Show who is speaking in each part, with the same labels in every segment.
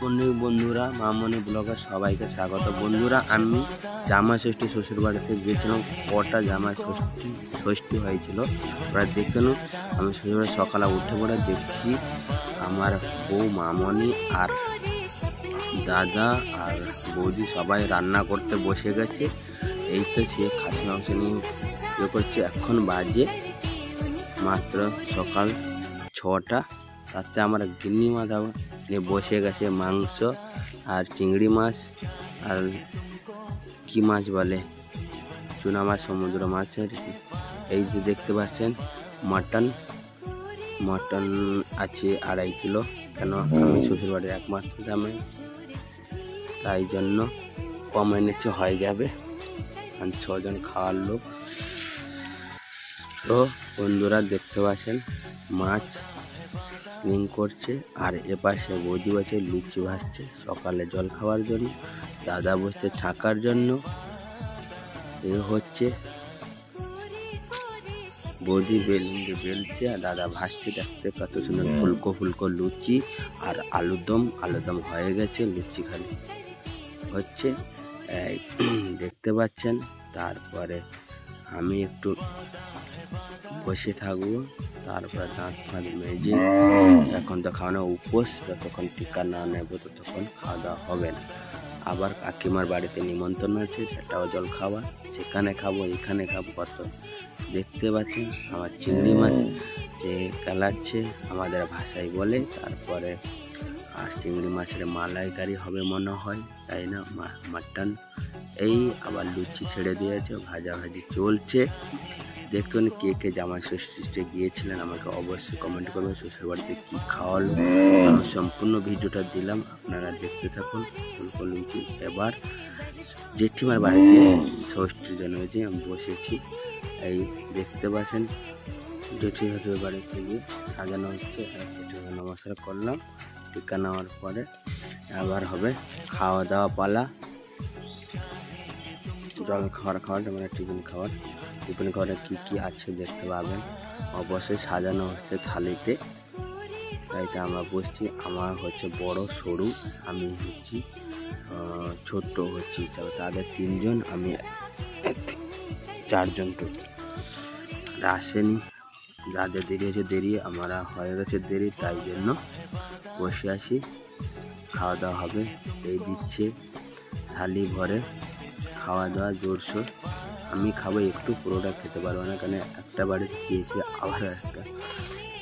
Speaker 1: বন্ধুরা, মামনি ব্লগে সবাইকে স্বাগত। বন্ধুরা, আমি জামাই ষষ্ঠী শ্বশুর বাড়িতে গিয়েছিলাম। কটা জামাই ষষ্ঠী হয়েছিল ওরা দেখছেন। আমি শ্বশুরবাড়ি সকালে উঠে পড়ে দেখি আমার বউ, মামনি আর দাদা আর বৌদি সবাই রান্না করতে বসে গেছে। এই তো সে খাসি মাংস নিয়ে ইয়ে করছে। এখন বাজে মাত্র সকাল 6টা। তাতে আমার গিন্নি মাথা বসে গেছে মাংস আর চিংড়ি মাছ আর কি মাছ বলে, চুনা মাছ, সমুদ্র মাছের। এই যে দেখতে পাচ্ছেন মটন আছে 2.5 কিলো। কেন আমি শ্বশুরবাড়ির একমাত্র জামাই, তাই জন্য কম এনেছে, হয়ে যাবে। 6 জন খাওয়ার লোক। তো বন্ধুরা দেখতে পাচ্ছেন মাছ ক্লিন করছে আর এপাশে বৌদি বসে লুচি ভাজছে সকালে জল খাওয়ার জন্য। দাদা বসছে ছাকার জন্য। এ হচ্ছে বৌদি বেলছে আর দাদা ভাজছে। দেখতে কত সুন্দর ফুলকো ফুলকো লুচি আর আলুদম হয়ে গেছে, লুচি খালি হচ্ছে দেখতে পাচ্ছেন। তারপরে আমি একটু বসে থাকবো, তারপরে দাঁত ফাঁত মেজে, এখন তো খাওয়ানো উপোস, যতক্ষণ টিকা না নেব ততক্ষণ খাওয়া দাওয়া হবে না। আবার কাকিমার বাড়িতে নিমন্ত্রণ আছে, সেটাও জল খাওয়া, সেখানে খাবো এখানে খাবো কত। দেখতে পাচ্ছেন আমার চিংড়ি মাছ যে কালাচ্ছে আমাদের ভাষায় বলে। তারপরে আর চিংড়ি মাছের মালাইকারি হবে মনে হয়, তাই না, মাটন। এই আবার লুচি ছেড়ে দিয়েছে, ভাজাভাজি চলছে। দেখুন কে কে জামাই ষষ্ঠীতে গিয়েছিলেন আমাকে অবশ্যই কমেন্ট করবেন। শ্বশুর বাড়িতে কী খাওয়ালো আমি সম্পূর্ণ ভিডিওটা দিলাম, আপনারা দেখতে থাকুন। ফুলকো লুচি। এবার জেঠিমার বাড়িতে ষষ্ঠীর জন্য যে আমি বসেছি, এই দেখতে পাচ্ছেন জেঠিমার বাড়িতে গিয়ে সাজানো হচ্ছে। জেঠিমা নমস্কার করলাম, টিকা নেওয়ার পরে আবার হবে খাওয়া দাওয়া পালা। জল খাওয়ার মানে টিফিন খাওয়ারে কি আছে দেখতে পাবেন। অবশ্যই সাজানো হচ্ছে থালিতে, তাইটা আমরা বসছি। আমার হচ্ছে বড় সরু, আমি হচ্ছি ছোট্ট হচ্ছি। তাদের 3 জন, আমি 4 জন টোটাল। আসেনি, যাদের দেরি হয়েছে দেরি, আমরা হয়ে গেছে দেরি, তাই জন্য বসে আসি। খাওয়া দাওয়া হবে, এই দিচ্ছে থালি ভরে খাওয়া দাওয়া জোরসোর। আমি খাবো একটু, পুরোটা খেতে পারবো না, কারণ একটা বাড়িতে খেয়েছি আবার একটা।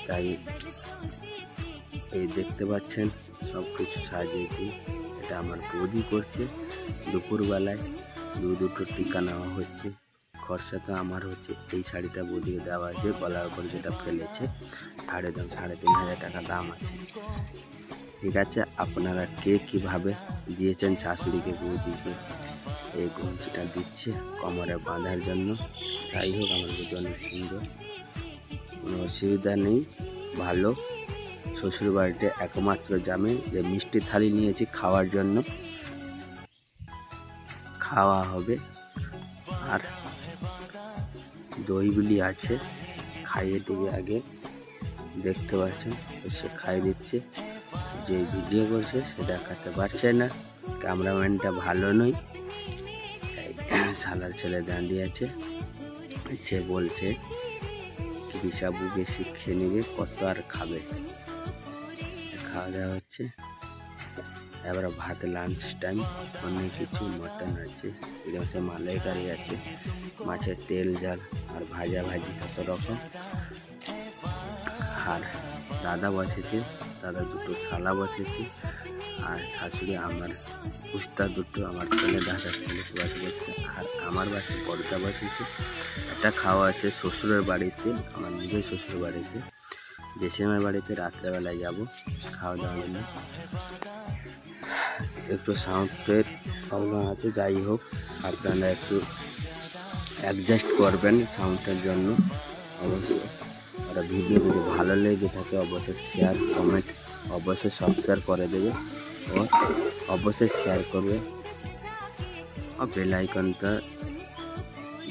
Speaker 1: তাই এই দেখতে পাচ্ছেন সব কিছু সাজিয়েছি। এটা আমার বৌদি করছে। দুপুরবেলায় দুটো টিকা নেওয়া হচ্ছে। খরচাটা আমার হচ্ছে, এই শাড়িটা বৌদিকে দেওয়া আছে, গলার উপর যেটা ফেলেছে 3,500 টাকা দাম আছে। ঠিক আছে, আপনারা কে কীভাবে দিয়েছেন শাশুড়িকে বৌদিকে। এই গঞ্জিটা দিচ্ছে কোমরে বাঁধার জন্য। যাই হোক, আমার বুঝে অনেক সুন্দর, কোনো অসুবিধা নেই, ভালো। শ্বশুর বাড়িতে একমাত্র জামাই যে মিষ্টি থালি নিয়েছি খাওয়ার জন্য, খাওয়া হবে। আর দই বিলি আছে, খাইয়ে দেবে আগে। দেখতে পাচ্ছেন সে খাইয়ে দিচ্ছে। যে ভিডিও করছে সে দেখাতে পারছে না, ক্যামেরাম্যানটা ভালো নয়। শালার ছেলে দাঁড়িয়ে আছে, সে বলছে কৃষাবু বেশি খেয়ে নেবে, কত আর খাবে। খাওয়া দাওয়া হচ্ছে। এবার ভাত, লাঞ্চ টাইম, অনেক কিছু। মটন আছে, মালাইকারি আছে, মাছের তেল ঝাল আর ভাজি কত রকম। আর দাদা বসেছে, দাদা দুটো শালা বসেছে, আর শাশুড়ি আমার উস্তা দুটো, আমার ছেলে দাদার ছেলে সবাই বসেছে, আর আমার বাড়িতে বড়টা বসেছে। এটা খাওয়া আছে শ্বশুরের বাড়িতে, আমার নিজের শ্বশুর বাড়িতে। জেঠিমার বাড়িতে রাত্রেবেলায় যাব খাওয়া দাওয়ার জন্য। একটু সাউন্ডের প্রবলেম আছে, যাই হোক আপনারা একটু অ্যাডজাস্ট করবেন সাউন্ডের জন্য। অবশ্যই আর ভিডিও যদি ভালো লেগে থাকে অবশ্যই শেয়ার, কমেন্ট অবশ্যই সাবস্ক্রাইব করে দেবে ও অবশ্যই শেয়ার করবে ও বেল আইকনটা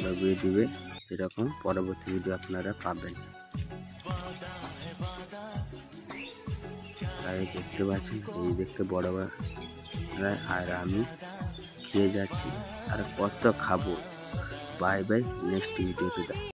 Speaker 1: দবিয়ে দিবে, যেরকম পরবর্তী ভিডিও আপনারা পাবেন। তাই দেখতে পাচ্ছেন, এই দেখতে বড় বড়, আর আমি খেয়ে যাচ্ছি। আর কত খাবো। বাই বাই, নেক্সট ভিডিওতে